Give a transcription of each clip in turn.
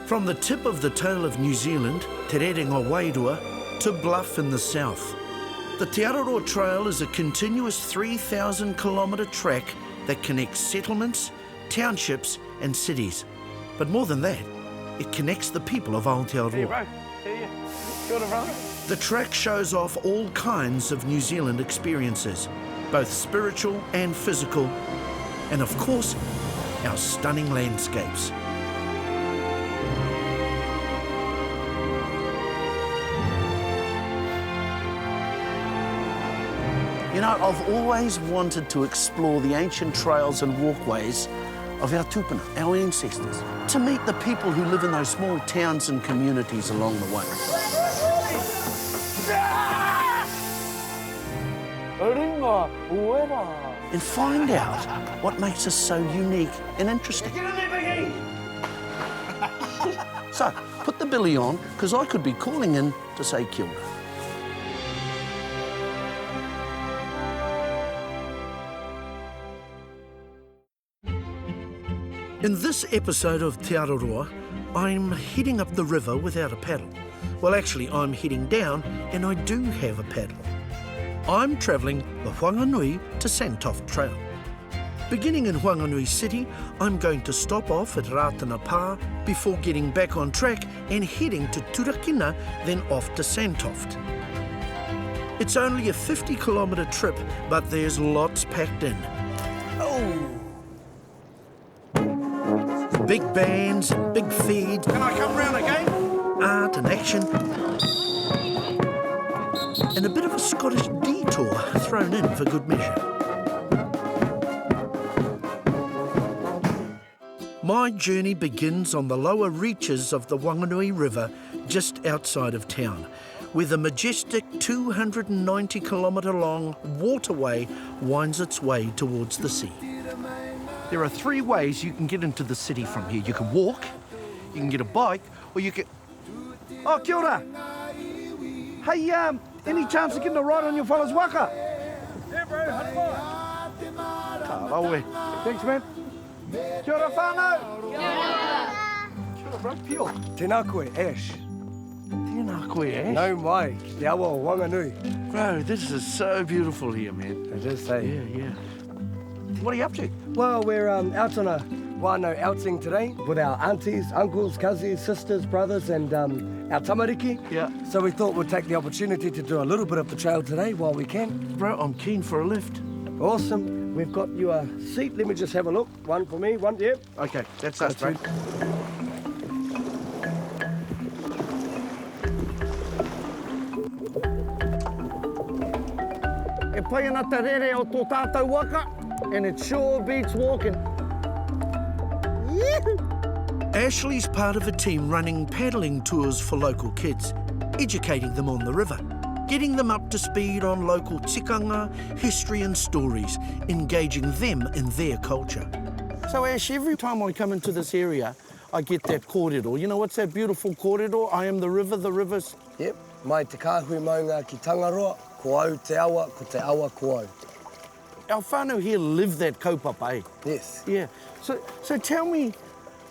From the tip of the tail of New Zealand, Te Rerenga Wairua, to Bluff in the south. The Te Araroa Trail is a continuous 3,000 kilometre track that connects settlements, townships and cities. But more than that, it connects the people of Aotearoa. Hey bro, hey, kia ora, bro. The track shows off all kinds of New Zealand experiences, both spiritual and physical, and of course, our stunning landscapes. You know, I've always wanted to explore the ancient trails and walkways of our tupuna, our ancestors, to meet the people who live in those small towns and communities along the way. And find out what makes us so unique and interesting. So, put the billy on, because I could be calling in to say kia ora. In this episode of Te Araroa, I'm heading up the river without a paddle. Well, actually, I'm heading down and I do have a paddle. I'm travelling the Whanganui to Santoft Trail. Beginning in Whanganui City, I'm going to stop off at Ratana Pa before getting back on track and heading to Turakina, then off to Santoft. It's only a 50-kilometre trip, but there's lots packed in. Oh! Big bands and big feed. Can I come round again? Art and action. And a bit of a Scottish detour thrown in for good measure. My journey begins on the lower reaches of the Whanganui River just outside of town, where the majestic 290-kilometre long waterway winds its way towards the sea. There are 3 ways you can get into the city from here. You can walk, you can get a bike, or you can... Oh, kia ora. Hey, any chance of getting a ride on your fella's waka? Yeah, bro, Ka rawe. thanks, man. Kia ora whānau. Kia ora, bro, pio. Tēnā koe, Ash. Tēnā koe, eh? No mai, te awa o Whanganui. Bro, this is so beautiful here, man. It is, hey. Yeah. What are you up to? Well, we're out on a whānau outing today with our aunties, uncles, cousins, sisters, brothers, and our tamariki. Yeah. So we thought we'd take the opportunity to do a little bit of the trail today while we can. Bro, I'm keen for a lift. Awesome. We've got you a seat. Let me just have a look. One for me, one, yep. Okay, that's us, bro. E pai ana te rere o tō tātou waka, and it sure beats walking. Ashley's part of a team running paddling tours for local kids, educating them on the river, getting them up to speed on local tikanga, history and stories, engaging them in their culture. So Ash, every time I come into this area, I get that kōrero. You know what's that beautiful kōrero? I am the river, the river's... Yep. Mai te kāhui maunga ki Tangaroa, ko au te awa, ko te awa ko au. Our whānau here live that kaupapa, eh? Yes. Yeah. So tell me,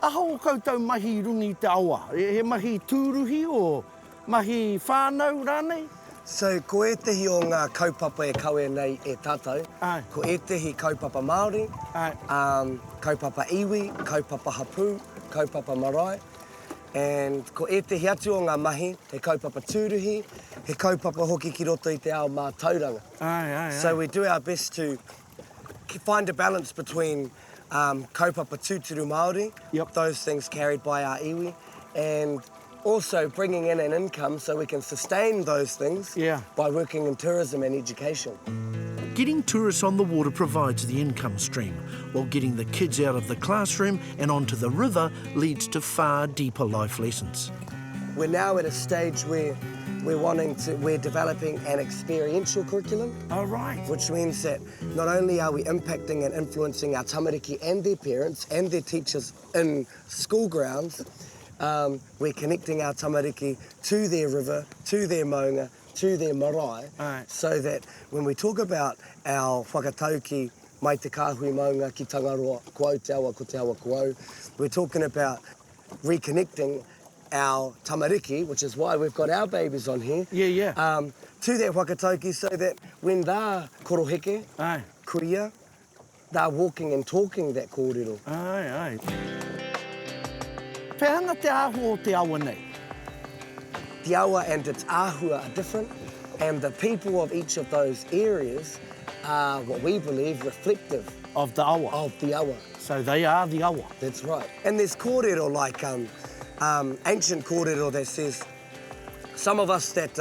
aha o koutou mahi rungi te awa? He mahi tūruhi o mahi whānau rānei? So, ko ētehi o ngā kaupapa e kaue nei e tātou. Ai. Ko ētehi kaupapa Māori, Ai. kaupapa iwi, kaupapa hapū, kaupapa marae. And ko ētehi atu o ngā mahi, he kaupapa tūruhi, he kaupapa hoki ki roto i te ao mātauranga. Ai. So we do our best to find a balance between kaupapa tūturu Māori, Yep. those things carried by our iwi, and also bringing in an income so we can sustain those things by working in tourism and education. Getting tourists on the water provides the income stream, while getting the kids out of the classroom and onto the river leads to far deeper life lessons. We're now at a stage where we're developing an experiential curriculum. Oh, right. Which means that not only are we impacting and influencing our tamariki and their parents and their teachers in school grounds, we're connecting our tamariki to their river, to their maunga, to their marae, so that when we talk about our whakatauki mai te kāhui maunga ki Tangaroa, ko au te awa, ko te awa ko au, we're talking about reconnecting our tamariki, which is why we've got our babies on here. Yeah. To that whakatauki, so that when they're koroheke, Aye. kuria, they're walking and talking that kōrero. Aye. Pehanga te ahu o te awa nei? The awa and its ahua are different, and the people of each of those areas are what we believe reflective Of the awa. of the awa. So they are the awa. That's right. And there's kōrero like ancient kōrero that says some of us that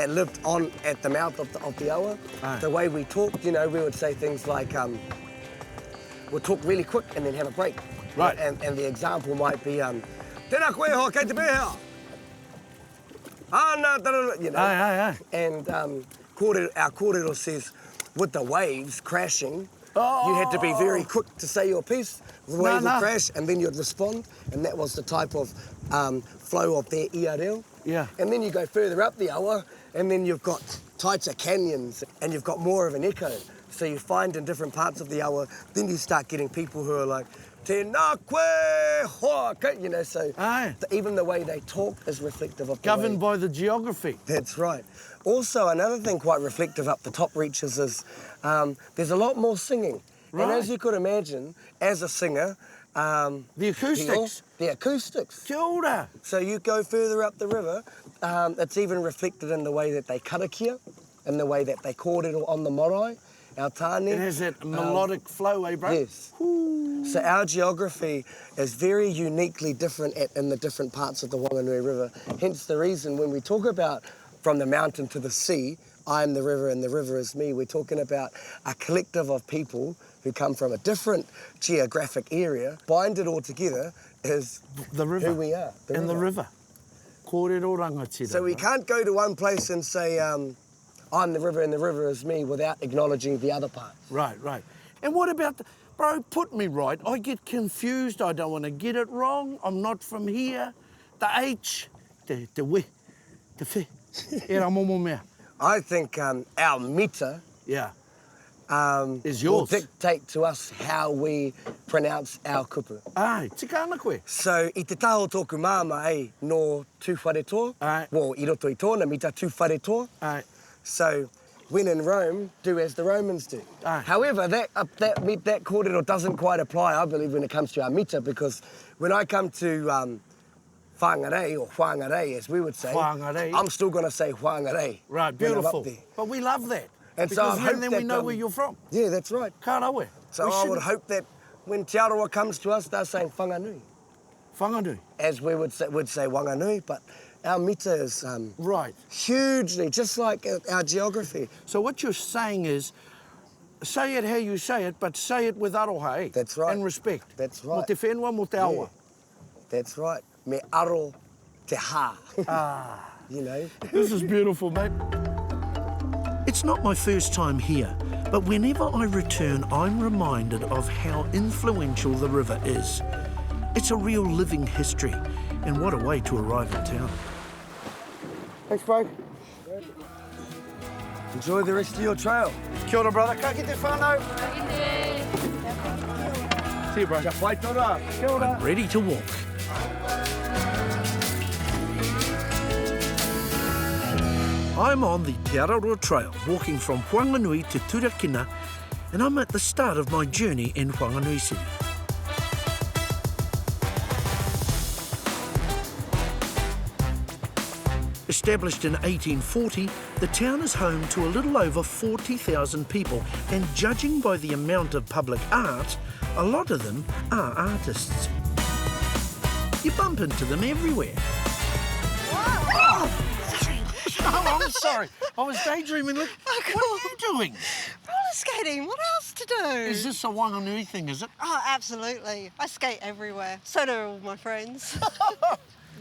lived on at the mouth of the awa, Aye. the way we talked, you know, we would say things like we'll talk really quick and then have a break. Right. And the example might be tēnā koe ho, kei te pēhea. Ana, you know. Aye. And our kōrero says, with the waves crashing, Oh. you had to be very quick to say your piece. The waves No. would crash, and then you'd respond, and that was the type of flow of their ia reo. Yeah. And then you go further up the awa, and then you've got tighter canyons, and you've got more of an echo. So you find in different parts of the awa, then you start getting people who are like, tēnā koe hoa, you know, so Aye. even the way they talk is reflective of the Governed way. by the geography. That's right. Also, another thing quite reflective up the top reaches is there's a lot more singing. Right. And as you could imagine, as a singer, The acoustics. The acoustics. Kia ora. So you go further up the river, it's even reflected in the way that they karakia, in the way that they kōrero on the marae, our tāne. It has that melodic flow, eh, bro? Yes. So our geography is very uniquely different in the different parts of the Whanganui River. Hence the reason when we talk about from the mountain to the sea, I am the river and the river is me, we're talking about a collective of people who come from a different geographic area. Bind it all together is The river. who we are. And the river. Kōrero rangatira. So we can't go to one place and say, I'm the river and the river is me without acknowledging the other parts. Right. And what about the... Bro, put me right. I get confused. I don't want to get it wrong. I'm not from here. The H, te we, te whi. Era momo mea. I think our mita Yeah. Is will yours. dictate to us how we pronounce our kupu. Ai, tika ana koe. So, i te taho tōku māma e no tūwharetoa, Ai. well, i roto i tōna mita tūwharetoa. Ai. So, when in Rome, do as the Romans do. Aye. However, that kōrero doesn't quite apply, I believe, when it comes to our mita, because when I come to whangarei, or whangarei, as we would say, Whangarei. I'm still going to say whangarei. Right, when I'm up beautiful. there. But we love that. And so I because hope then we that, know where you're from. Yeah, that's right. Ka rawe. So We I would shouldn't- hope that when Te Araroa comes to us, they're saying Whanganui, Whanganui. as we would say Whanganui, but our mita is Right. hugely, just like our geography. So what you're saying is, say it how you say it, but say it with aroha, eh? That's right. And respect. That's Mo right. te whenua, mo te awa. That's right. Me aro te ha. Ah. You know? This is beautiful, mate. It's not my first time here, but whenever I return, I'm reminded of how influential the river is. It's a real living history, and what a way to arrive in town. Thanks, bro. Enjoy the rest of your trail. Kia ora, brother. Ka kite whānau. See you, bro. Kia pai tora. Kia ora. I'm ready to walk. I'm on the Te Araroa Trail, walking from Whanganui to Turakina, and I'm at the start of my journey in Whanganui City. Established in 1840, the town is home to a little over 40,000 people, and judging by the amount of public art, a lot of them are artists. You bump into them everywhere. Oh, I'm sorry. I was daydreaming. Look, what are you doing? Roller skating, what else to do? Is this a Whanganui thing, is it? Oh, absolutely. I skate everywhere. So do all my friends.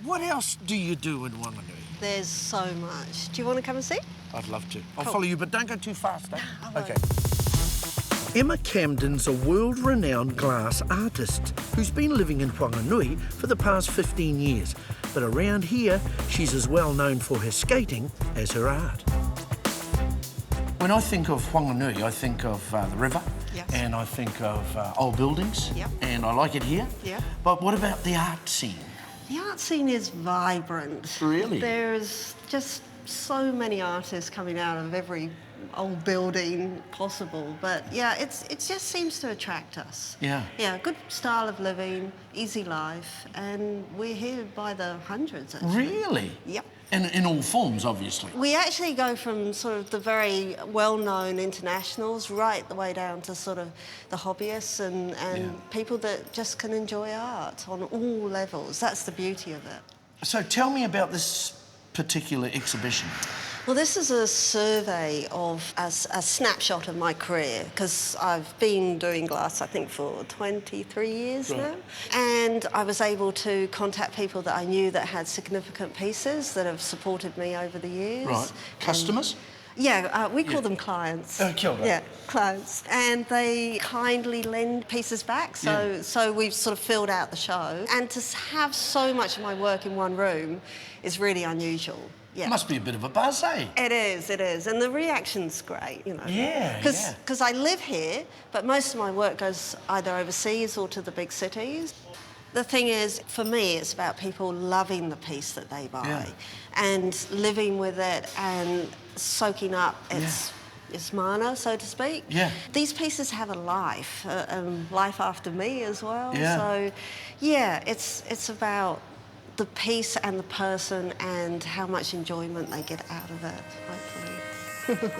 What else do you do in Whanganui? There's so much. Do you want to come and see? I'd love to. I'll Cool. follow you, but don't go too fast, eh? I won't. Okay. Emma Camden's a world-renowned glass artist who's been living in Whanganui for the past 15 years. But around here, she's as well known for her skating as her art. When I think of Whanganui, I think of the river. Yes. and I think of old buildings, Yep. and I like it here. Yep. But what about the art scene? The art scene is vibrant. Really? There's just so many artists coming out of every old building possible. But yeah, it just seems to attract us. Yeah. Yeah, good style of living, easy life, and we're here by the hundreds, actually. Really? Yep. In all forms, obviously. We actually go from sort of the very well-known internationals right the way down to sort of the hobbyists and people that just can enjoy art on all levels. That's the beauty of it. So tell me about this particular exhibition. Well, this is a survey of a snapshot of my career, because I've been doing glass, I think, for 23 years now. And I was able to contact people that I knew that had significant pieces that have supported me over the years. Right. Customers? Yeah, we call them clients. Oh, kia ora. Yeah, clients. And they kindly lend pieces back, so we've sort of filled out the show. And to have so much of my work in one room is really unusual. Yeah. Must be a bit of a buzz, eh? It is, and the reaction's great, you know. Yeah, Because I live here, but most of my work goes either overseas or to the big cities. The thing is, for me, it's about people loving the piece that they buy and living with it and soaking up its mana, so to speak. Yeah. These pieces have a life, life after me as well. Yeah. So, yeah, it's about the piece and the person and how much enjoyment they get out of it, hopefully.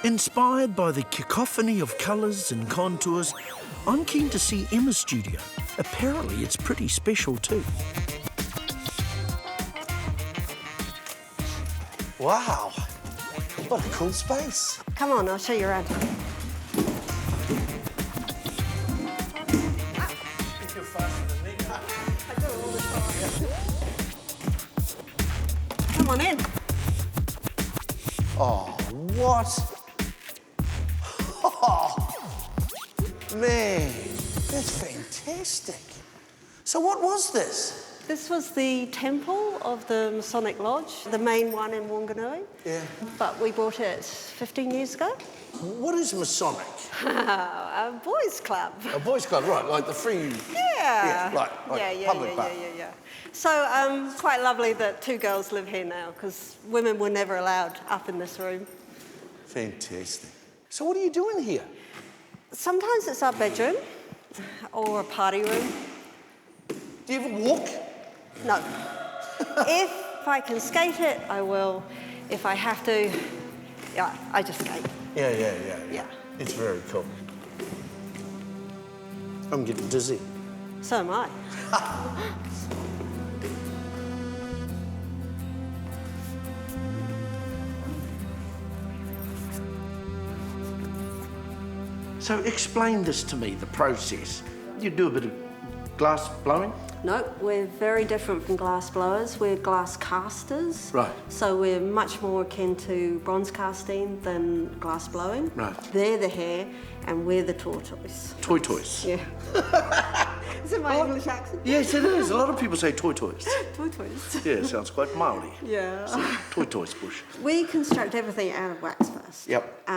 Inspired by the cacophony of colours and contours, I'm keen to see Emma's studio. Apparently it's pretty special too. Wow, what a cool space. Come on, I'll show you around. Come on in. Oh, what? Oh, man, that's fantastic. So what was this? This was the temple of the Masonic Lodge, the main one in Whanganui. Yeah. But we bought it 15 years ago. What is Masonic? A boys' club. A boys' club, right, like the free... Yeah. Like public bar. Yeah. So quite lovely that two girls live here now, because women were never allowed up in this room. Fantastic. So what are you doing here? Sometimes it's our bedroom or a party room. Do you ever walk? No. If I can skate it, I will. If I have to, yeah, I just skate. Yeah. It's very cool. I'm getting dizzy. So am I. So explain this to me, the process. You do a bit of glass blowing? No, we're very different from glass blowers. We're glass casters. Right. So we're much more akin to bronze casting than glass blowing. Right. They're the hare and we're the tortoise. Toy-toys. Yeah. Is it my English accent? Yes, it is. A lot of people say toy-toys. Tortoise. Yeah, it sounds quite Māori. Yeah. Toy-toys bush. We construct everything out of wax first. Yep.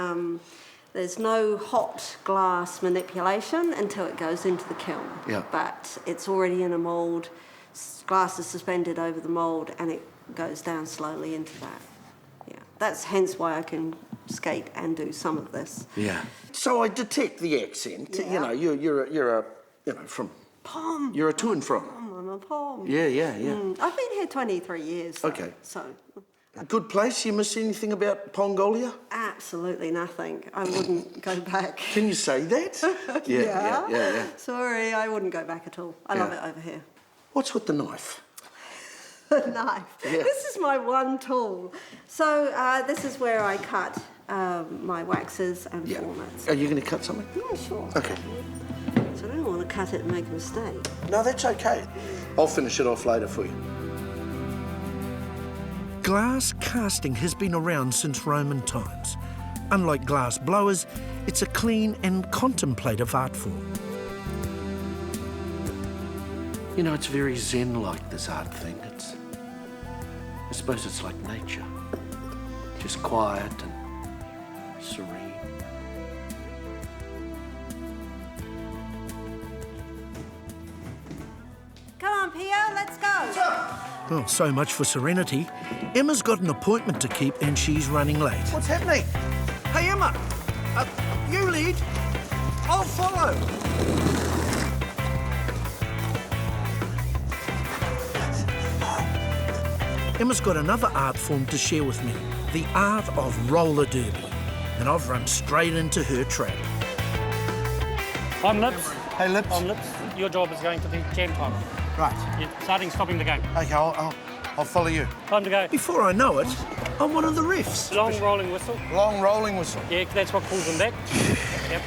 There's no hot glass manipulation until it goes into the kiln. Yeah. But it's already in a mould, glass is suspended over the mould and it goes down slowly into that. Yeah. That's hence why I can skate and do some of this. Yeah. So I detect the accent. Yeah. You know, you're from... Pom. You're a to and from. I'm a pom. Yeah. I've been here 23 years. Though, Okay. So... A good place. You miss anything about Pongolia? Absolutely nothing. I wouldn't go back. Can you say that? Yeah. Sorry, I wouldn't go back at all. I love it over here. What's with the knife? The knife. Yeah. This is my one tool. So this is where I cut my waxes and formats. Are you going to cut something? Yeah, sure. Okay. So I don't want to cut it and make a mistake. No, that's okay. I'll finish it off later for you. Glass casting has been around since Roman times. Unlike glass blowers, it's a clean and contemplative art form. You know, it's very zen-like, this art thing. I suppose it's like nature. Just quiet and serene. let's go. Well, so much for serenity. Emma's got an appointment to keep and she's running late. What's happening? Hey, Emma. You lead. I'll follow. Emma's got another art form to share with me, the art of roller derby. And I've run straight into her trap. I'm Lips. Hey, Lips. I'm Lips. Your job is going to be jam time. Right. You're starting, stopping the game. Okay, I'll follow you. Time to go. Before I know it, I'm one of the refs. Long rolling whistle. Long rolling whistle. Yeah, that's what pulls them back. Yep.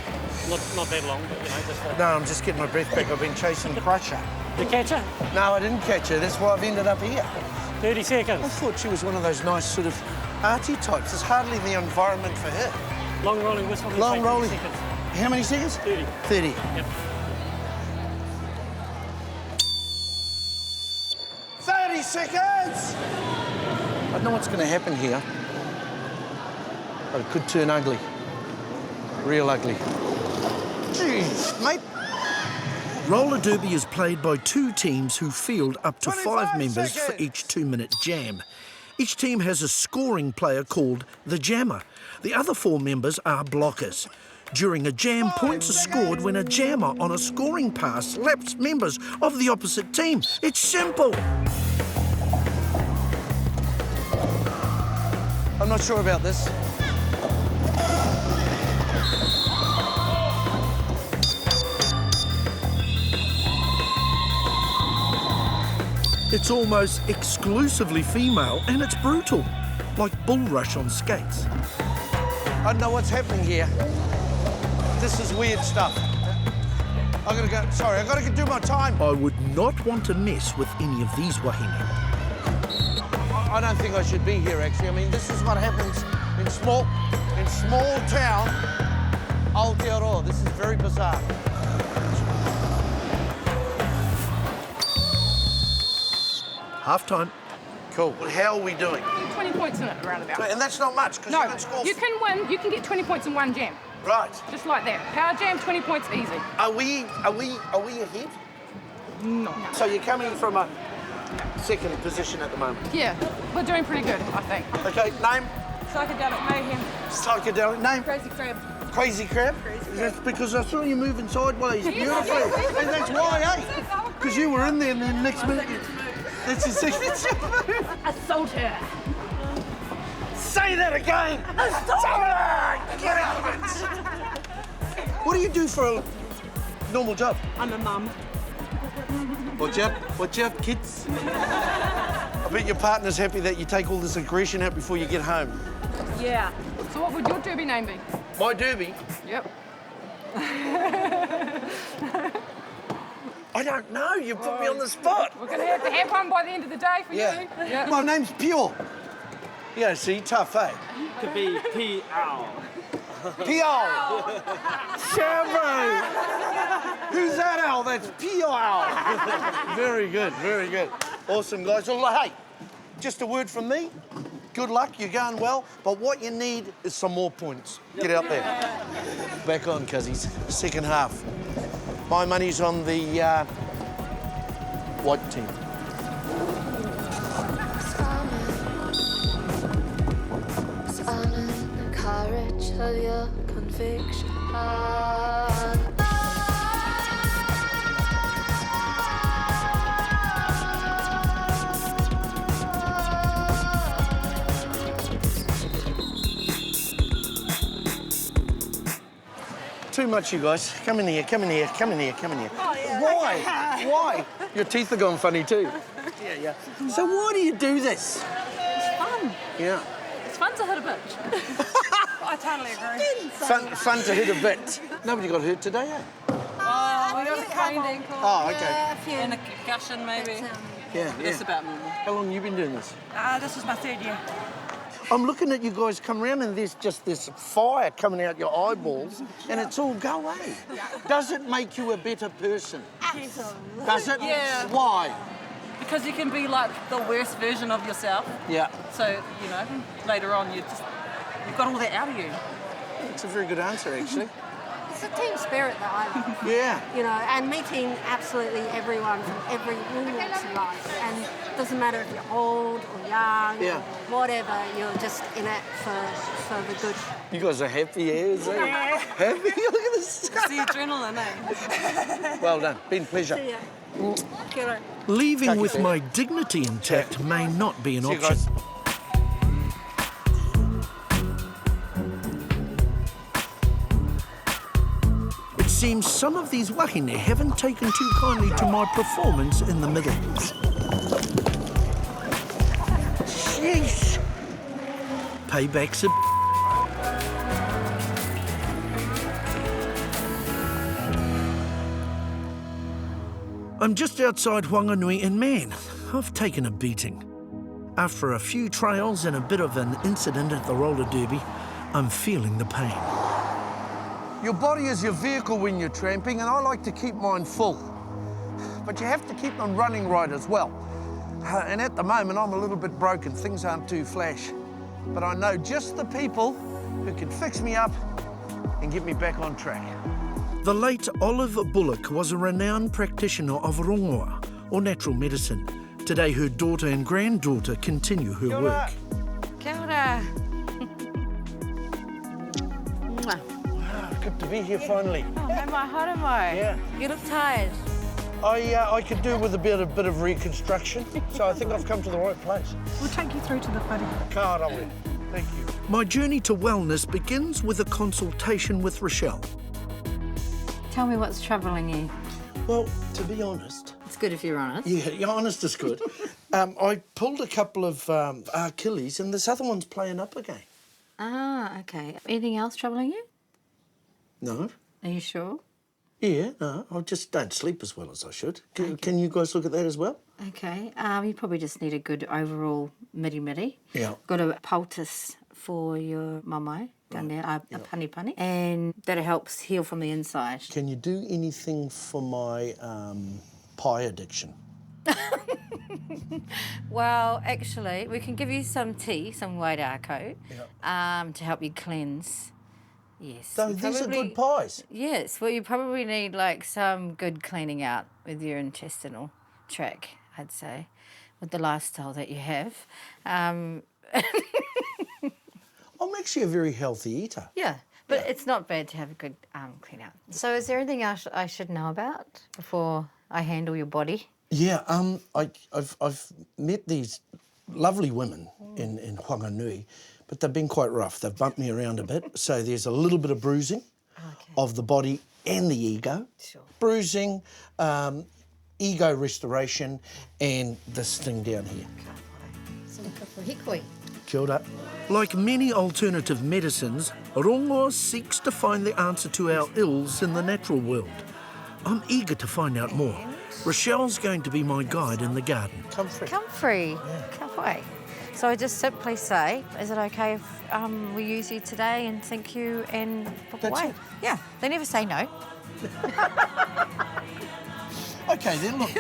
Not that long, but you know, just No, I'm just getting my breath back. I've been chasing Crusher. the catcher. No, I didn't catch her. That's why I've ended up here. 30 I seconds. thought she was one of those nice sort of arty types. It's hardly the environment for her. Long rolling whistle. Long take 30 rolling. seconds. How many seconds? 30. 30. Yep. 30 seconds! I know what's going to happen here, but it could turn ugly. Real ugly. Jeez, mate. Roller derby is played by two teams who field up to 5 25 members for seconds. each 2-minute jam. Each team has a scoring player called the jammer. The other 4 members are blockers. During a jam, points are scored when a jammer on a scoring pass slaps members of the opposite team. It's simple. I'm not sure about this. It's almost exclusively female and it's brutal, like bull rush on skates. I don't know what's happening here. This is weird stuff. I gotta go. Sorry, I gotta do my time. I would not want to mess with any of these wahine. I don't think I should be here, actually. I mean, this is what happens in small town Aotearoa. This is very bizarre. Half-time. Cool. Well, how are we doing? 20 points in it, around about. And that's not much, because No, you can score. you can win. You can get 20 points in one jam, Right. just like that. Power jam, 20 points easy. Are we ahead? No. So you're coming from a second position at the moment. Yeah, we're doing pretty good, I think. Okay, name? Psychedelic mayhem. Psychedelic name? Crazy crab. Crazy crab? That's because I saw you moving sideways beautifully. And that's why, eh? Because you were in there and then next minute... That's your signature move. Assault her. Say that again! Get out of it! What do you do for a normal job? I'm a mum. Watch out, kids. I bet your partner's happy that you take all this aggression out before you get home. Yeah. So what would your derby name be? My derby? Yep. I don't know. You put me on the spot. We're going to have one by the end of the day for you. Yeah. My name's Pure. Yeah, see, tough, eh? Could be P-ow. Pure. Chevrolet. Who's that owl? That's Pure. Very good, very good. Awesome, guys. Well, hey, just a word from me. Good luck, you're going well, but what you need is some more points. Get out there. Back on, cuzzies. Second half. My money's on the white team. The courage of your conviction. Too much, you guys. Come in here, come in here, come in here, come in here. Oh, yeah. Why? Why? Your teeth are going funny too. Yeah. So why do you do this? It's fun. Yeah. It's fun to hit a bitch. I totally agree. Fun to hit a bit. Nobody got hurt today, eh? Oh, we got a sprained ankle. Oh, okay. And a concussion, maybe. Yeah. That's about normal. How long have you been doing this? This is my 3rd year. I'm looking at you guys come around and there's just this fire coming out your eyeballs and it's all go away. Does it make you a better person? Absolutely. Does it? Yeah. Why? Because you can be like the worst version of yourself. Yeah. So, you know, later on you've got all that out of you. It's a very good answer, actually. It's a team spirit that I love. Yeah. You know, and meeting absolutely everyone from every walks of life. And it doesn't matter if you're old or young or whatever, you're just in it for the good. You guys are happy, is it? Yeah. Happy? Look at this. It's the adrenaline, eh? Well done. Been a pleasure. See ya. Kia ora. Leaving with my dignity intact may not be an See you option. guys. It seems some of these wahine haven't taken too kindly to my performance in the middle. Jeez. Payback's a... I'm just outside Whanganui and man, I've taken a beating. After a few trails and a bit of an incident at the roller derby, I'm feeling the pain. Your body is your vehicle when you're tramping, and I like to keep mine full. But you have to keep them running right as well. And at the moment, I'm a little bit broken. Things aren't too flash. But I know just the people who can fix me up and get me back on track. The late Olive Bullock was a renowned practitioner of Araroa, or natural medicine. Today, her daughter and granddaughter continue her work. Kia ora. Good to be here finally. Oh, mai hara mai. Yeah. You look tired. I could do with a bit of reconstruction, so I think I've come to the right place. We'll take you through to the whare. Ka rawe. Thank you. My journey to wellness begins with a consultation with Rochelle. Tell me what's troubling you. Well, to be honest... It's good if you're honest. Yeah, honest is good. I pulled a couple of Achilles and this other one's playing up again. Ah, okay. Anything else troubling you? No. Are you sure? Yeah, no, I just don't sleep as well as I should. Can you guys look at that as well? Okay. You probably just need a good overall midi-midi. Yeah. Got a poultice for your mamai down there, a pani, and that helps heal from the inside. Can you do anything for my pie addiction? Well, actually, we can give you some tea, some wairako, to help you cleanse. Yes. So these are good pies? Yes. Well, you probably need, like, some good cleaning out with your intestinal tract, I'd say, with the lifestyle that you have. I'm actually a very healthy eater. Yeah, but it's not bad to have a good clean out. So is there anything else I should know about before I handle your body? Yeah, I've met these lovely women in Whanganui, but they've been quite rough. They've bumped me around a bit, so there's a little bit of bruising of the body and the ego. Sure. Bruising, ego restoration, and this thing down here. Kia ora. Like many alternative medicines, Rongoa seeks to find the answer to our ills in the natural world. I'm eager to find out more. Rochelle's going to be my guide in the garden. Comfrey. Comfrey. Comfrey. So I just simply say, is it okay if we use you today and thank you and book That's away? it. Yeah, they never say no. Okay then, look,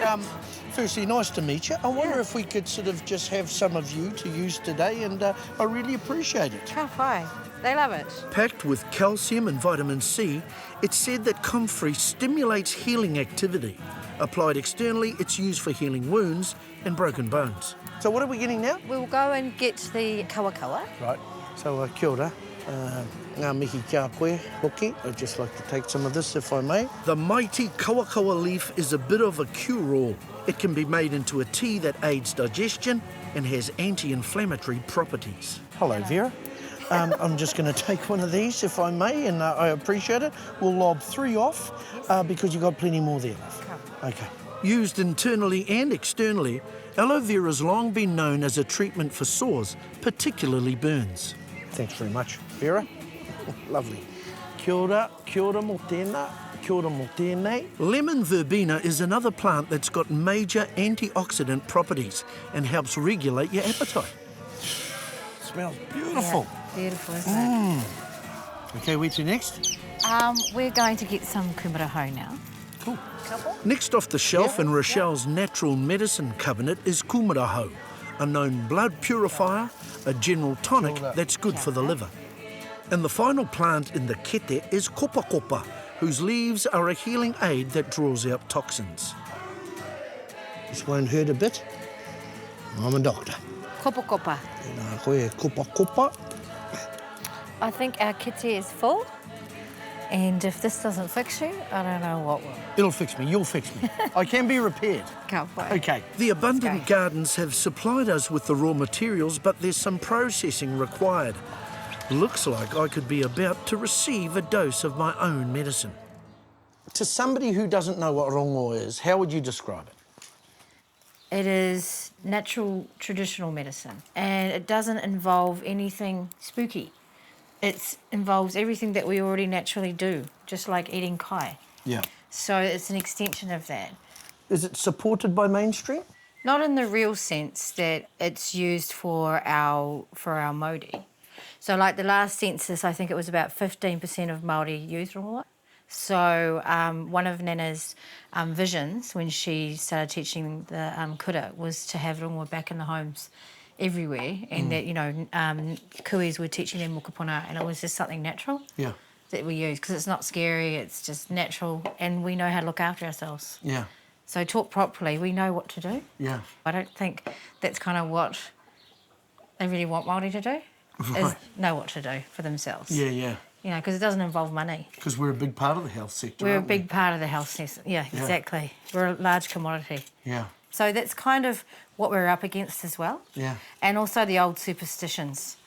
firstly, nice to meet you. I wonder if we could sort of just have some of you to use today, and I really appreciate it. Comfrey. They love it. Packed with calcium and vitamin C, it's said that comfrey stimulates healing activity. Applied externally, it's used for healing wounds and broken bones. So what are we getting now? We'll go and get the kawakawa. Right, so kia ora. Ngā mihi kia koe, hoki. I'd just like to take some of this, if I may. The mighty kawakawa leaf is a bit of a cure-all. It can be made into a tea that aids digestion and has anti-inflammatory properties. Hello, Vera. I'm just going to take one of these, if I may, and I appreciate it. We'll lob 3 off because you've got plenty more there, love. Okay. Used internally and externally, aloe vera's long been known as a treatment for sores, particularly burns. Thanks very much, Vera. Lovely. Kia ora mo tēnā, kia ora mo tēnei. Lemon verbena is another plant that's got major antioxidant properties and helps regulate your appetite. Smells beautiful. Yeah, beautiful, isn't it? Okay, where's your next? We're going to get some kumaraho now. Cool. Next off the shelf in Rochelle's natural medicine cabinet is kumaraho, a known blood purifier, a general tonic that's good for the liver. And the final plant in the kete is kopakopa, whose leaves are a healing aid that draws out toxins. This won't hurt a bit. I'm a doctor. Kopa kopa. Nā koe kopa kopa. I think our kitty is full, and if this doesn't fix you, I don't know what will. It'll fix me, you'll fix me. I can be repaired. Can't wait. Okay. The abundant gardens have supplied us with the raw materials, but there's some processing required. Looks like I could be about to receive a dose of my own medicine. To somebody who doesn't know what rongoa is, how would you describe it? It is natural, traditional medicine, and it doesn't involve anything spooky. It involves everything that we already naturally do, just like eating kai. Yeah. So it's an extension of that. Is it supported by mainstream? Not in the real sense that it's used for our Māori. So like the last census, I think it was about 15% of Māori use rongoa. So one of Nana's visions when she started teaching the kura was to have rongoa back in the homes everywhere, and that, you know, kuis were teaching them mokopuna, and it was just something natural that we use, because it's not scary, it's just natural, and we know how to look after ourselves. Yeah. So taught properly, we know what to do. Yeah. I don't think that's kind of what they really want Māori to do, is know what to do for themselves. Yeah, yeah. You know, because it doesn't involve money. Because we're a big part of the health sector, We're a aren't we? big part of the health sector. Yeah, exactly. We're a large commodity. Yeah. So that's kind of what we're up against as well. Yeah. And also the old superstitions.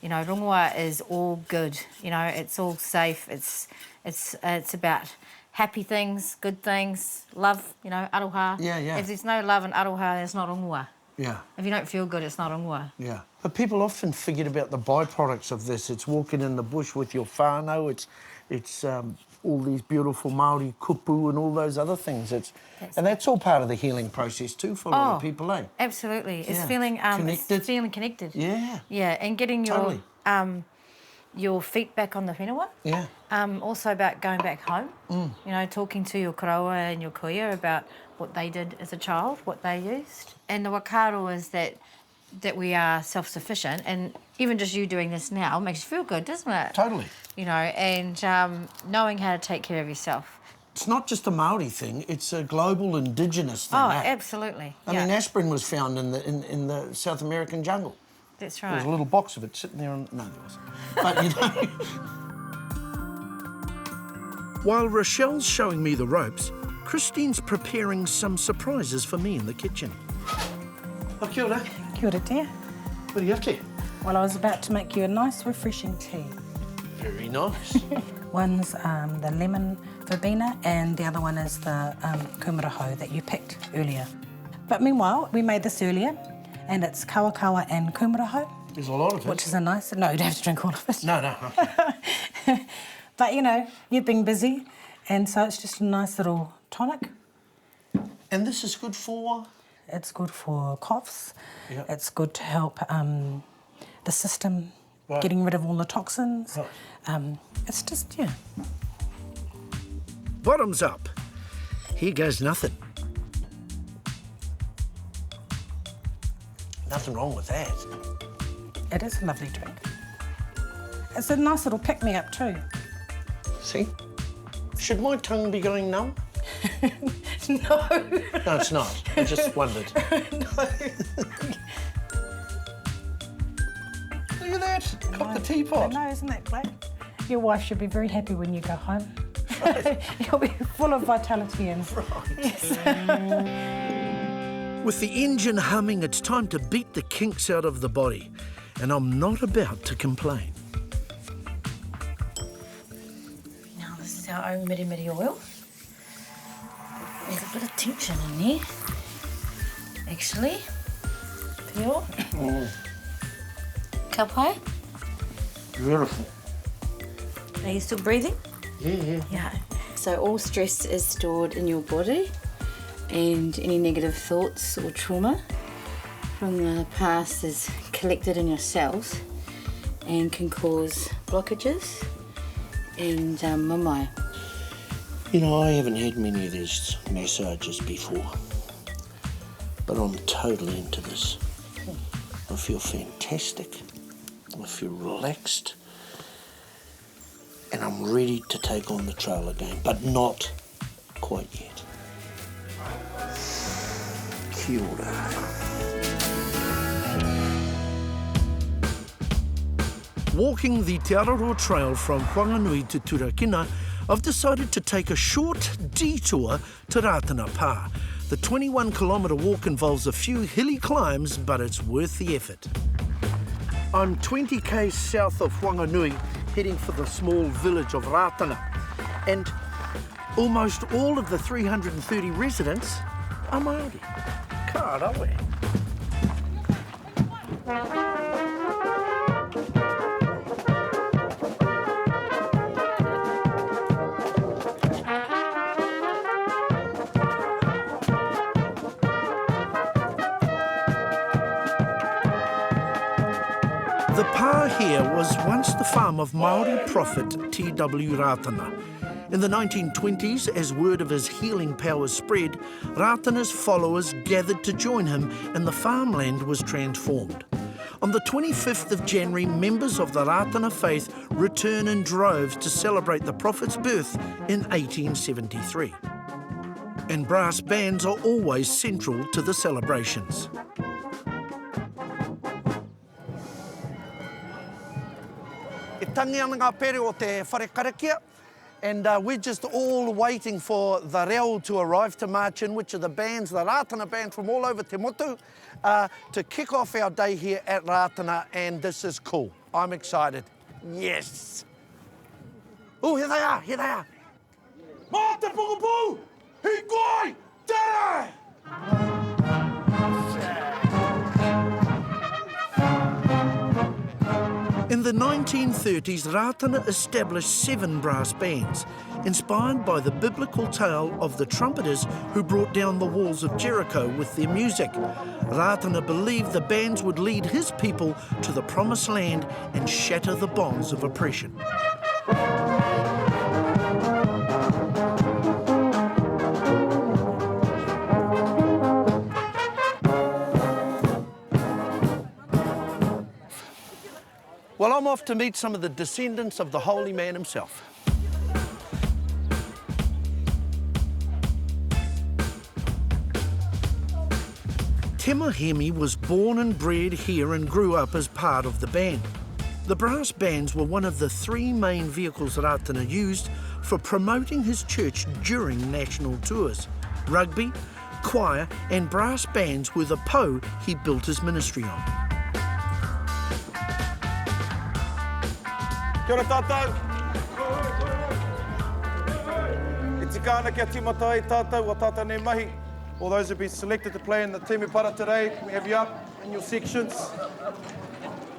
You know, rongoa is all good. You know, it's all safe. It's about happy things, good things, love, you know, aroha. Yeah, yeah. If there's no love in aroha, it's not rongoa. Yeah. If you don't feel good, it's not rongoa. Yeah. But people often forget about the byproducts of this. It's walking in the bush with your whānau. It's all these beautiful Māori kupu and all those other things. That's all part of the healing process too for a lot of people, eh? Absolutely. It's Yeah. feeling Connected. It's feeling connected. Yeah. Yeah, and getting your feet back on the whenua. Yeah. Also about going back home. You know, talking to your karawa and your kuia about what they did as a child, what they used. And the wakaro is that we are self-sufficient, and even just you doing this now makes you feel good, doesn't it? Totally. You know, and knowing how to take care of yourself. It's not just a Māori thing, it's a global indigenous thing. Oh, eh? absolutely. I mean, aspirin was found in the South American jungle. That's There was right. a little box of it sitting there on... No, there wasn't. But, you know... While Rochelle's showing me the ropes, Christine's preparing some surprises for me in the kitchen. Oh, kia ora. Kia ora, dear. What are you up to? Well, I was about to make you a nice, refreshing tea. Very nice. One's the lemon verbena, and the other one is the kumaraho that you picked earlier. But meanwhile, we made this earlier, and it's kawakawa and kumaraho. There's a lot of it. Which is a nice... No, you don't have to drink all of it. No. But, you know, you've been busy, and so it's just a nice little tonic. And this is good for? It's good for coughs. Yep. It's good to help the system Right. getting rid of all the toxins. Right. It's just, yeah. Bottoms up. Here goes nothing. Nothing wrong with that. It is a lovely drink. It's a nice little pick-me-up too. See? Should my tongue be going numb? No. No, it's not. I just wondered. No. Look at that. Got the teapot. I know, isn't that great? Your wife should be very happy when you go home. Right. You'll be full of vitality and... Right. Yes. With the engine humming, it's time to beat the kinks out of the body. And I'm not about to complain. Now this is our own miri oil. There's a bit of tension in there, actually. Pure. Ka pai? Beautiful. Are you still breathing? Yeah. Yeah. So all stress is stored in your body, and any negative thoughts or trauma from the past is collected in your cells and can cause blockages and mamae. You know, I haven't had many of these massages before, but I'm totally into this. I feel fantastic. I feel relaxed. and I'm ready to take on the trail again, but not quite yet. Kia ora. Walking the Te Araroa Trail from Whanganui to Turakina, I've decided to take a short detour to Ratana Pā. The 21-kilometre walk involves a few hilly climbs, but it's worth the effort. I'm 20 k's south of Whanganui, heading for the small village of Ratana. And almost all of the 330 residents are Māori. Ka rawe. The pā here was once the farm of Māori prophet T.W. Ratana. In the 1920s, as word of his healing powers spread, Ratana's followers gathered to join him and the farmland was transformed. On the 25th of January, members of the Ratana faith return in droves to celebrate the prophet's birth in 1873. And brass bands are always central to the celebrations. E tangi ana ngā pere o te whare karakia, and we're just all waiting for the reo to arrive to march in, which are the bands, the Ratana band from all over Te Motu, to kick off our day here at Ratana, and this is cool. I'm excited. Yes! Oh, here they are, here they are. Mā te pukupu! Hi koi! Tere! In the 1930s, Ratana established 7 brass bands, inspired by the biblical tale of the trumpeters who brought down the walls of Jericho with their music. Ratana believed the bands would lead his people to the promised land and shatter the bonds of oppression. Well, I'm off to meet some of the descendants of the holy man himself. Temahemi was born and bred here and grew up as part of the band. The brass bands were one of the 3 main vehicles Ratana used for promoting his church during national tours. Rugby, choir and brass bands were the po he built his ministry on. Kia ora tātou. E tika ana kia timata i tātou wa tātou nei mahi. All those who have been selected to play in the temepara today, we have you up in your sections.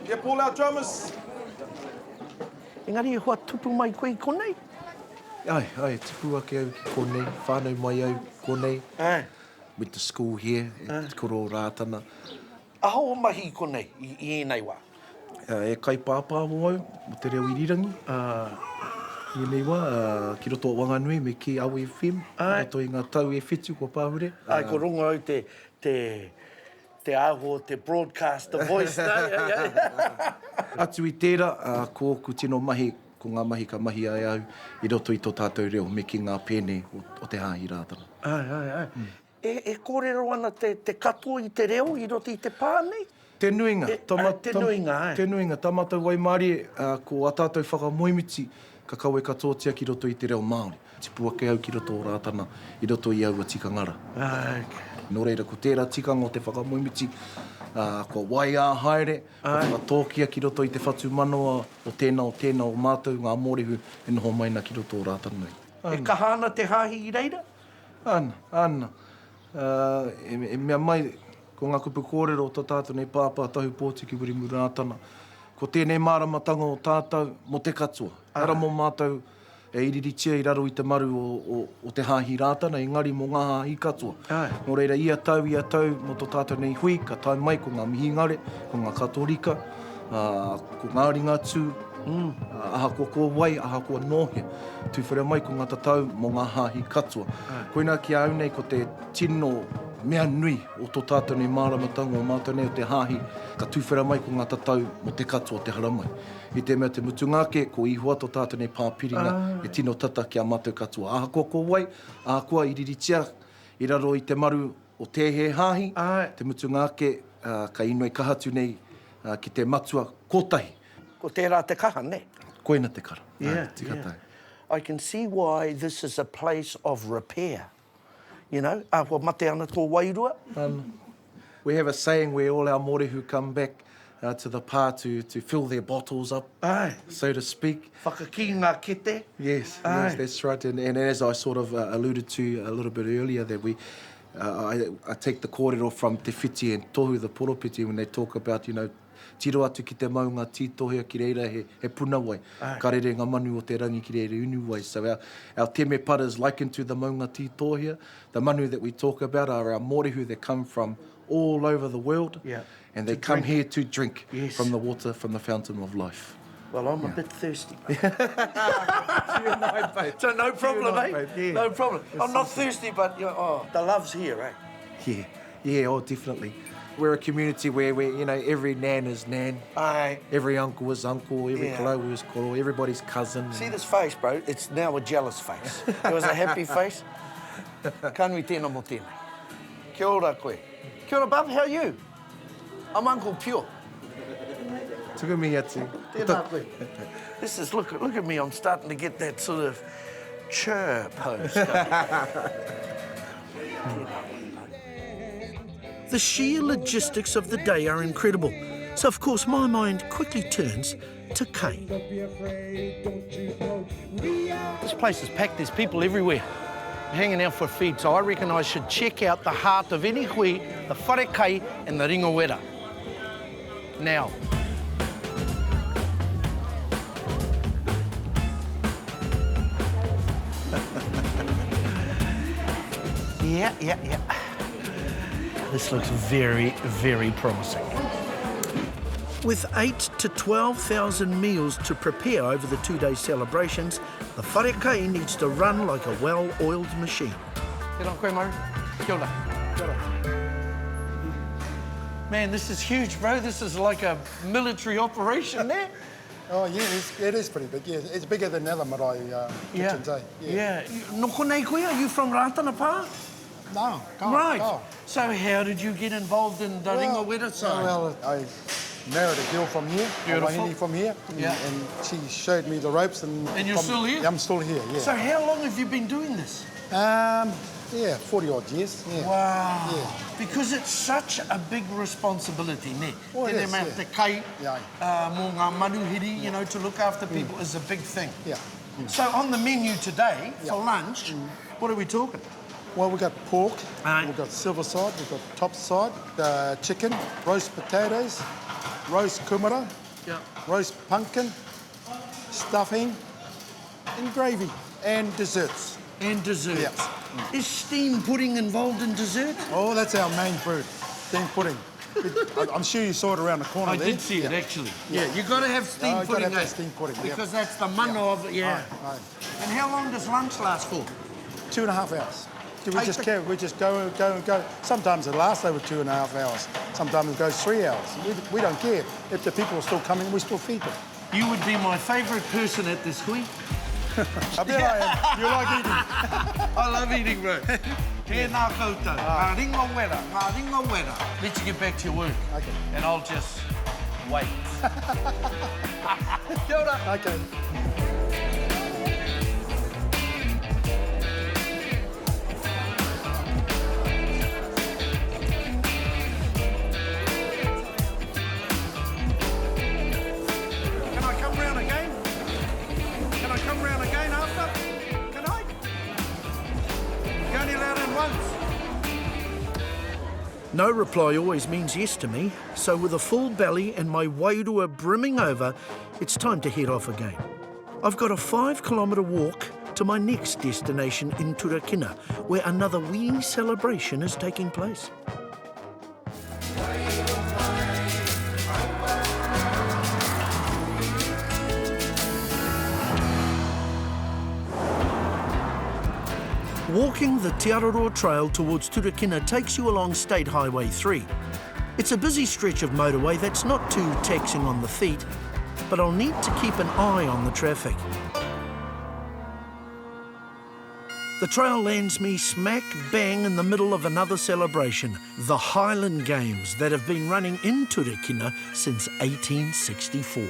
Yeah, Paul, our drummers. Engari e hoa tupu mai koe konei? Ai, tupu ake au ki konei, whānau mai au konei. Went to school here at Koro Ratana. Aho mahi konei i enei wā? E kai pāpā mo au, mo te reo irirangi. I nei wā, ki roto o Whanganui me ki au FM. Roto i ngā tau e whetu kua pāhure. Ai, ko runga au te aho, te broadcast, the voice. Atu i tērā, ko oku tino mahi, ko ngā mahi ka mahi ai au, i roto i tō tātou reo me ki ngā pēne o te hāhi Ratana. Ai. E kōrero ana te katoa i te reo i roto i te pānei? Te nuinga. Te nuinga, ai. Te nuinga. Tamata wai Māori, ko a tātou whakamoimiti, ka kawe katoatia ki roto i te reo Māori. Tipu ake au ki roto o Ratana, i roto i au a tikangara. Nō reira, ko tērā tikanga o te whakamoimiti, ko wai a haere, ko whakatōkia ki roto i te whatu manoa o tēnā o mātou, ngā mōrehu, e noho maina ki roto o Ratana. E kahana te hāhi i reira? Ana. E mea mai, ko ngā kupu kōrero o tā tātou nei pāpā tahu pōti ki Wirimu Ratana. Ko tēnei māramatanga o tātou mo te katoa. Ara mō mātou e iriritia i raro i te maru o te hāhi Ratana, engari mō ngā hāhi katoa. Nō reira, ia tau mo tō tātou nei hui, ka tai mai ko ngā mihingare, ko ngā katorika, ko ngā ringatu, aha kua wai, aha kua nohe. Tūwhera mai ko ngā tatau mo ngā hāhi katoa. Koina ki au nei ko te tino mea nui o tō tātou nei māramatanga o mātou nei o te hāhi, ka tūwhera mai ko ngā tatau mo te katoa te haramai. I te mea te mutu ngāke, ko ihua tō tātou nei pāpiringa, e tino tata ki a mātou katoa. Ahakoa ko wai, ahakoa i riritia, i raro i te maru o te he hāhi, te mutu ngāke, ka inoi kahatu nei ki te matua kotahi. Ko tērā te kaha, ne? Koina te kara. Yeah. I can see why this is a place of repair. You know, wa mate ana tō wairua. We have a saying where all our Māori who come back to the pā to fill their bottles up, so to speak. Whakaki ngā kete. Yes, that's right. And as I sort of alluded to a little bit earlier, that I take the kōrero from Te Whiti and Tohu, the Poropiti, when they talk about, you know, tiro atu ki te maunga tītohea ki reira he puna wai. Ka rere ngā manu o te rangi ki reira unu wai. So our teme para is likened to the maunga tītohea. The manu that we talk about are our mōrehu that come from all over the world. Yeah. And they come here to drink from the water, from the fountain of life. Well, I'm a bit thirsty. So no problem, eh? No problem. I'm not thirsty, but the love's here, eh? Yeah, oh, definitely. We're a community where you know, every nan is nan. Every uncle is uncle, every kolo is kolo, everybody's cousin. See this face, bro? It's now a jealous face. It was a happy face. Kanui tēnā mo tēnei. Kia ora koe. Kia ora, bub, how are you? I'm Uncle Pure. Tuku mi atu. Tēnā koe. This is, look at me, I'm starting to get that sort of chirr pose. The sheer logistics of the day are incredible, so of course my mind quickly turns to Kay. This place is packed, there's people everywhere hanging out for a feed, so I reckon I should check out the heart of any hui, the whare kai and the ringa wera. Now. Yeah. This looks very, very promising. With 8,000 to 12,000 meals to prepare over the 2-day celebrations, the whare kai needs to run like a well-oiled machine. Tēnā koe, Maru. Kia ora. Kia ora. Man, this is huge, bro. This is like a military operation there. Oh, yeah, it is pretty big. Yeah, it's bigger than other marae kitchens, eh? Yeah. Noko nei koe, are you from Rātana Pā? No, Right. Go. So how did you get involved in the ringa wera side? Well, I married a girl from here, a wahine from here, and she showed me the ropes. And you're still here? I'm still here, yeah. So how long have you been doing this? 40-odd years. Yeah. Wow. Yeah. Because it's such a big responsibility, ne? Well, it is, te kai, mō ngā manuhiri, you know, to look after people is a big thing. Yeah. So on the menu today, for lunch, what are we talking? Well, we've got pork, we've got silver side, we've got top side, chicken, roast potatoes, roast kumara, roast pumpkin, stuffing, and gravy, and desserts. And desserts. Yeah. Is steam pudding involved in dessert? Oh, that's our main food, steam pudding. I'm sure you saw it around the corner there. I did see it, actually. Yeah, you've got to have steam pudding. You've got to have that steam pudding, because that's the mano of it, Aye. And how long does lunch last for? 2.5 hours. We just go. Sometimes it lasts over 2.5 hours. Sometimes it goes 3 hours. We don't care. If the people are still coming, we still feed them. You would be my favourite person at this hui. I bet I am. You like eating. I love eating, bro. Tēnā koutou. Ngā ringa wera. Let you get back to your work. Okay. And I'll just wait. Kia ora. Okay. No reply always means yes to me, so with a full belly and my wairua brimming over, it's time to head off again. I've got a 5-kilometre walk to my next destination in Turakina, where another wee celebration is taking place. Walking the Te Araroa Trail towards Turakina takes you along State Highway 3. It's a busy stretch of motorway that's not too taxing on the feet, but I'll need to keep an eye on the traffic. The trail lands me smack bang in the middle of another celebration, the Highland Games that have been running in Turakina since 1864.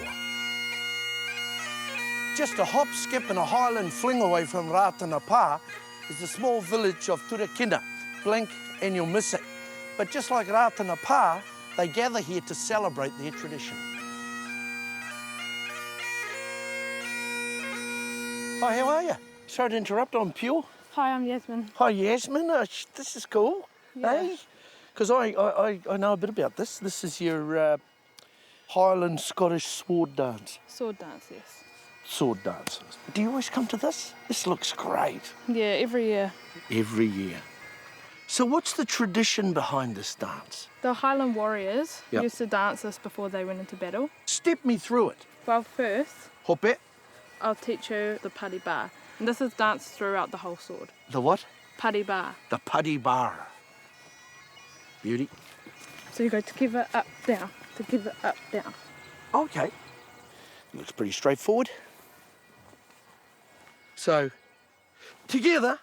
Just a hop, skip and a Highland fling away from Ratanapa is the small village of Turakina. Blink and you'll miss it. But just like Ratanapa, they gather here to celebrate their tradition. Hi, how are you? Sorry to interrupt, I'm Pure. Hi, I'm Yasmin. Hi, Yasmin. This is cool, eh? Because I know a bit about this. This is your Highland Scottish sword dance. Sword dance, yes. Sword dance. Do you always come to this? This looks great. Yeah, every year. Every year. So what's the tradition behind this dance? The Highland warriors Yep. used to dance this before they went into battle. Step me through it. Well, first, Hope. I'll teach you the pari bar. And this is danced throughout the whole sword. The what? Pari bar. The putty bar. Beauty. So you go together, up, down, together, up, down. Okay. Looks pretty straightforward. So, together,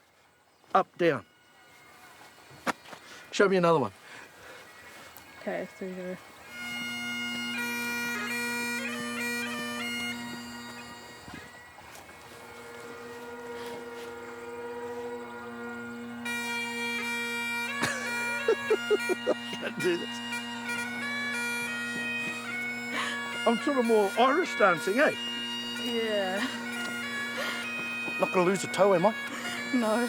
up, down. Show me another one. Okay, so you go. Can't do this. I'm sort of more Irish dancing, eh? Yeah. Not going to lose a toe, am I? No.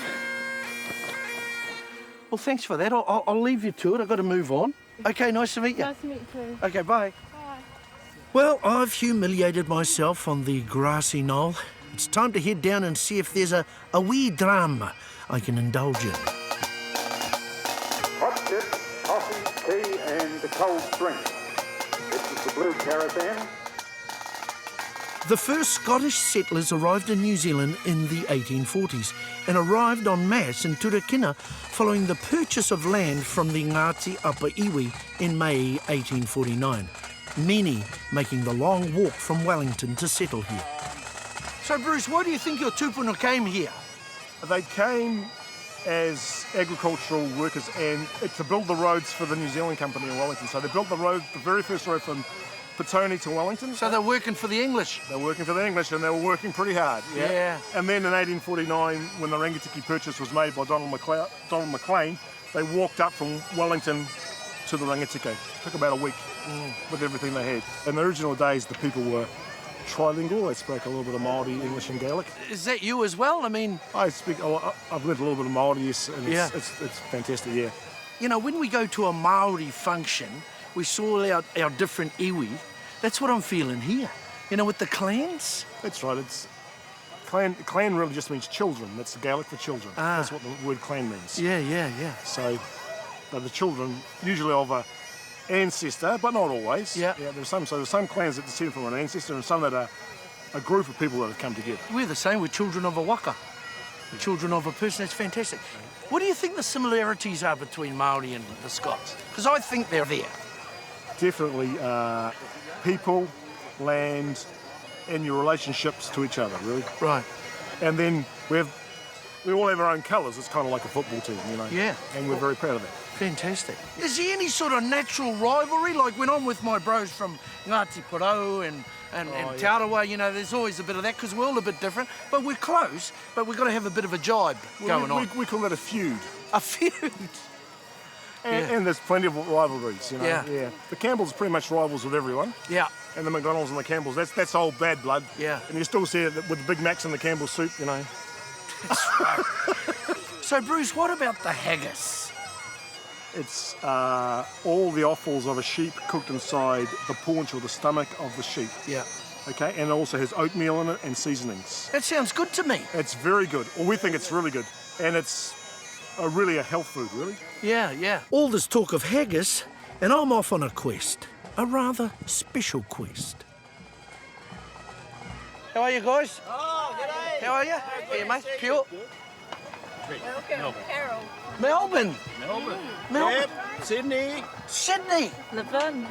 Well, thanks for that. I'll leave you to it. I've got to move on. Okay, nice to meet you. Nice to meet you too. Okay, bye. Bye. Well, I've humiliated myself on the grassy knoll. It's time to head down and see if there's a wee drama I can indulge in. Hot chips, coffee, tea and cold drinks. This is the Blue Caravan. The first Scottish settlers arrived in New Zealand in the 1840s and arrived en masse in Turakina following the purchase of land from the Ngāti Upper Iwi in May 1849, many making the long walk from Wellington to settle here. So, Bruce, why do you think your tupuna came here? They came as agricultural workers and to build the roads for the New Zealand Company in Wellington. So they built the road, the very first road from Petone to Wellington. So they're working for the English? They're working for the English and they were working pretty hard. Yeah. And then in 1849, when the Rangitikei purchase was made by Donald Maclean, they walked up from Wellington to the Rangitikei. It took about a week with everything they had. In the original days, the people were trilingual. They spoke a little bit of Māori, English and Gaelic. Is that you as well? I mean... I've learned a little bit of Māori, yes, and it's fantastic, yeah. You know, when we go to a Māori function, we saw our different iwi. That's what I'm feeling here. You know, with the clans. That's right. It's clan really just means children. That's the Gaelic for children. That's what the word clan means. Yeah. So the children, usually of a ancestor, but not always. Yeah. There's some clans that descend from an ancestor and some that are a group of people that have come together. We're the same. We're children of a waka. Children of a person. That's fantastic. What do you think the similarities are between Māori and the Scots? Because I think they're there. Definitely people, land, and your relationships to each other, really. Right. And then we all have our own colours. It's kind of like a football team, you know. Yeah. And we're very proud of that. Fantastic. Is there any sort of natural rivalry? Like when I'm with my bros from Ngāti Porou and Te Araroa, you know, there's always a bit of that because we're all a bit different. But we're close, but we've got to have a bit of a jibe going on. We call that a feud. A feud? And there's plenty of rivalries, you know. Yeah. The Campbells are pretty much rivals with everyone. Yeah. And the McDonald's and the Campbells, that's old bad blood. Yeah. And you still see it with the Big Macs and the Campbell soup, you know. That's right. So, Bruce, what about the haggis? It's all the offals of a sheep cooked inside the paunch or the stomach of the sheep. Yeah. Okay, and it also has oatmeal in it and seasonings. That sounds good to me. It's very good. Well, we think it's really good. And it's really a health food, really. Yeah. All this talk of haggis, and I'm off on a quest. A rather special quest. How are you guys? Oh, g'day. How are you? Hey, mate. Pure. Melbourne. Carol. Melbourne. Melbourne. Melbourne. Yep. Sydney. Sydney. Levin.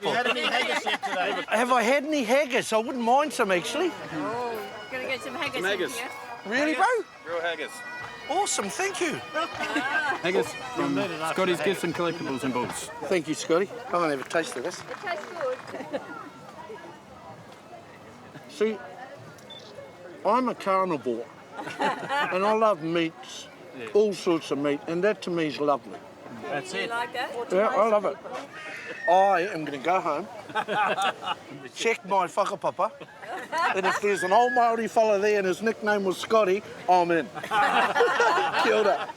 You had any haggis yet today? Have I had any haggis? I wouldn't mind some, actually. Oh, gonna get some haggis. Haggis. In here. Really, bro? Real haggis. Awesome, thank you. Haggis from Scotty's Gifts and Collectibles in Bulls. Thank you, Scotty. I'm going to have a taste of this. It tastes good. See, I'm a carnivore, and I love meats, all sorts of meat, and that to me is lovely. That's You it. like that? Yeah, I love it. I am going to go home, check my whakapapa, and if there's an old Māori fella there and his nickname was Scotty, I'm in. Kia ora.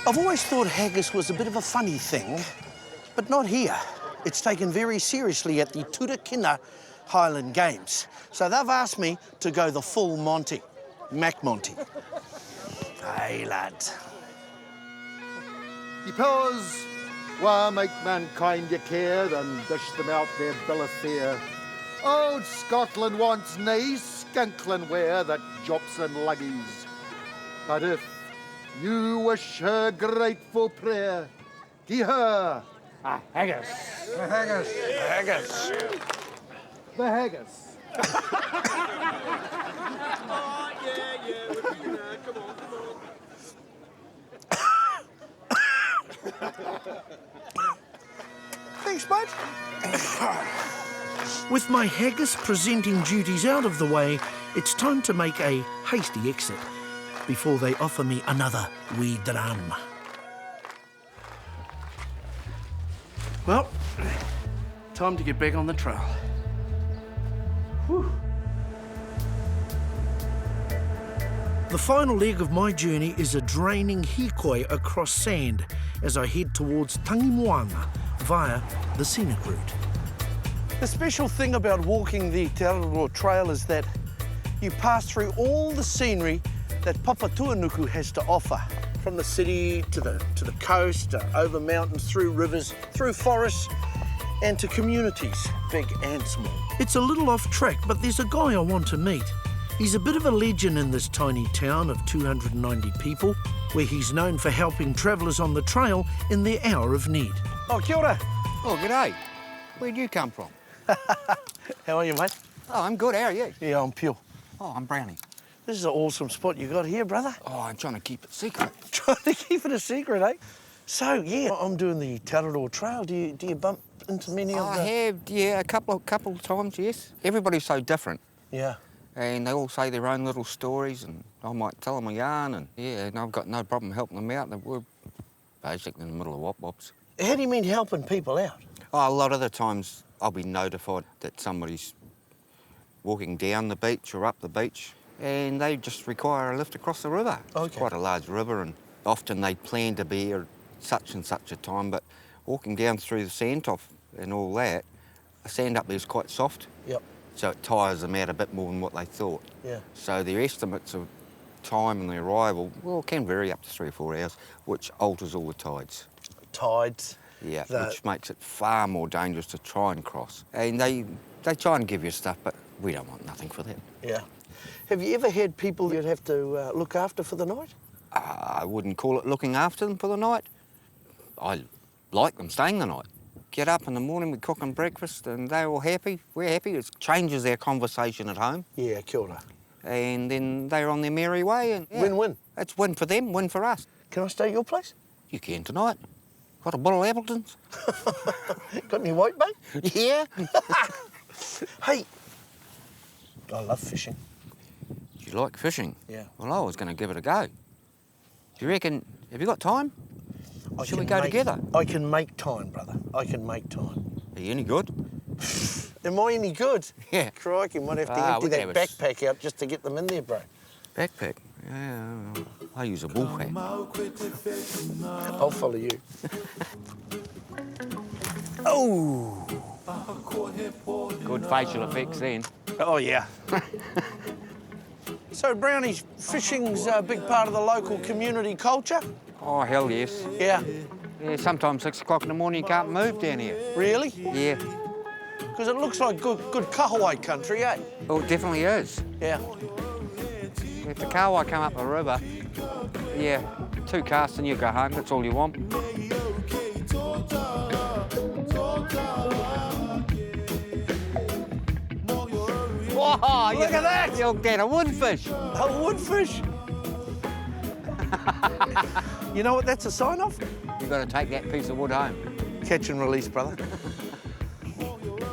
I've always thought haggis was a bit of a funny thing, but not here. It's taken very seriously at the Turakina Highland Games. So they've asked me to go the full Monty, Mac Monty. Hey, lad. Because why make mankind you care and dish them out their bill of fare? Old Scotland wants nae skinkling ware that jops and luggies. But if you wish her grateful prayer, gie her a haggis. The haggis. The haggis. The haggis. Thanks, bud. With my haggis presenting duties out of the way, it's time to make a hasty exit before they offer me another wee drum. Well, time to get back on the trail. Whew. The final leg of my journey is a draining hikoi across sand as I head towards Tangimoanga via the scenic route. The special thing about walking the Te Araroa Trail is that you pass through all the scenery that Papatuanuku has to offer. From the city to the coast, over mountains, through rivers, through forests, and to communities, big and small. It's a little off track, but there's a guy I want to meet. He's a bit of a legend in this tiny town of 290 people, where he's known for helping travellers on the trail in their hour of need. Oh, kia ora. Oh, g'day. Where'd you come from? How are you, mate? Oh, I'm good. How are you? Yeah, I'm Pure. Oh, I'm Brownie. This is an awesome spot you got here, brother. Oh, I'm trying to keep it secret. Trying to keep it a secret, eh? So, yeah, I'm doing the Te Araroa Trail. Do you bump into many of the... I have, yeah, a couple of times, yes. Everybody's so different. Yeah. And they all say their own little stories, and I might tell them a yarn, and yeah, and I've got no problem helping them out. We're basically in the middle of wop-wops. How do you mean helping people out? Oh, a lot of the times I'll be notified that somebody's walking down the beach or up the beach, and they just require a lift across the river. Okay. It's quite a large river, and often they plan to be here at such and such a time, but walking down through the sand-top and all that, the sand up there is quite soft. Yep. So it tires them out a bit more than what they thought. Yeah. So their estimates of time and the arrival, well, can vary up to 3 or 4 hours, which alters all the tides. Tides? Yeah, which makes it far more dangerous to try and cross. And they try and give you stuff, but we don't want nothing for that. Yeah. Have you ever had people you'd have to look after for the night? I wouldn't call it looking after them for the night. I like them staying the night. Get up in the morning, we cook them breakfast, and they're all happy. We're happy. It changes their conversation at home. Yeah, kia ora. And then they're on their merry way. And yeah, win-win. It's win for them, win for us. Can I stay at your place? You can tonight. Got a bottle of Appleton's. Got any white bait? Yeah. Hey, I love fishing. You like fishing? Yeah. Well, I was going to give it a go. Do you reckon, have you got time? Shall we go together? I can make time, brother. I can make time. Are you any good? Am I any good? Yeah. Crikey, might have to empty that backpack out just to get them in there, bro. Backpack? Yeah, I use a wool pack. I'll follow you. Oh! Good facial effects then. Oh, yeah. So, Brownie, fishing's a big part of the local community culture? Oh, hell yes. Yeah. Yeah, sometimes 6 o'clock in the morning you can't move down here. Really? Yeah. Because it looks like good kahawai country, eh? Oh, it definitely is. Yeah. If the kahawai come up the river, yeah, 2 casts and you go home, that's all you want. Whoa, Look at that! You'll get a woodfish. A woodfish? You know what that's a sign of? You've got to take that piece of wood home. Catch and release, brother.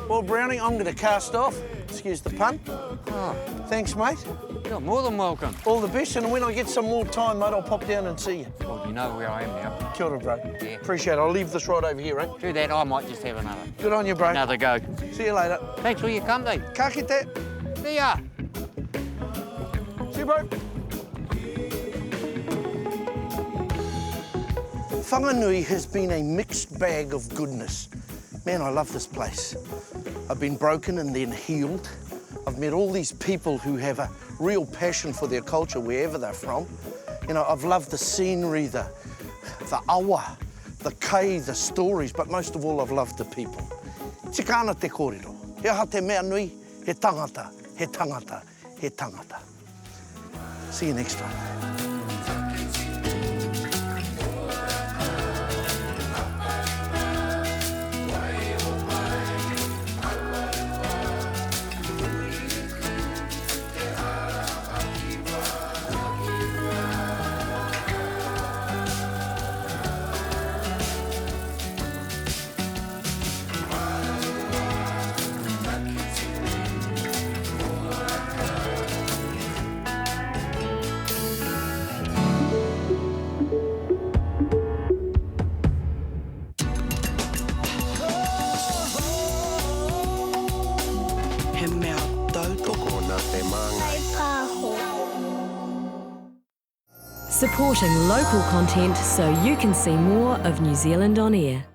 Well, Brownie, I'm going to cast off. Excuse the pun. Oh. Thanks, mate. You're more than welcome. All the best, and when I get some more time, mate, I'll pop down and see you. Well, you know where I am now. Kia ora, bro. Yeah. Appreciate it. I'll leave this right over here, eh? Do that, I might just have another. Good on you, bro. Another go. See you later. Thanks for your company. Ka kite. See ya. See you, bro. Whanganui has been a mixed bag of goodness. Man, I love this place. I've been broken and then healed. I've met all these people who have a real passion for their culture wherever they're from. You know, I've loved the scenery, the awa, the kei, the stories, but most of all, I've loved the people. Tika ana te kōrero. He aha te mea nui, he tangata, he tangata, he tangata. See you next time. Supporting local content so you can see more of New Zealand on air.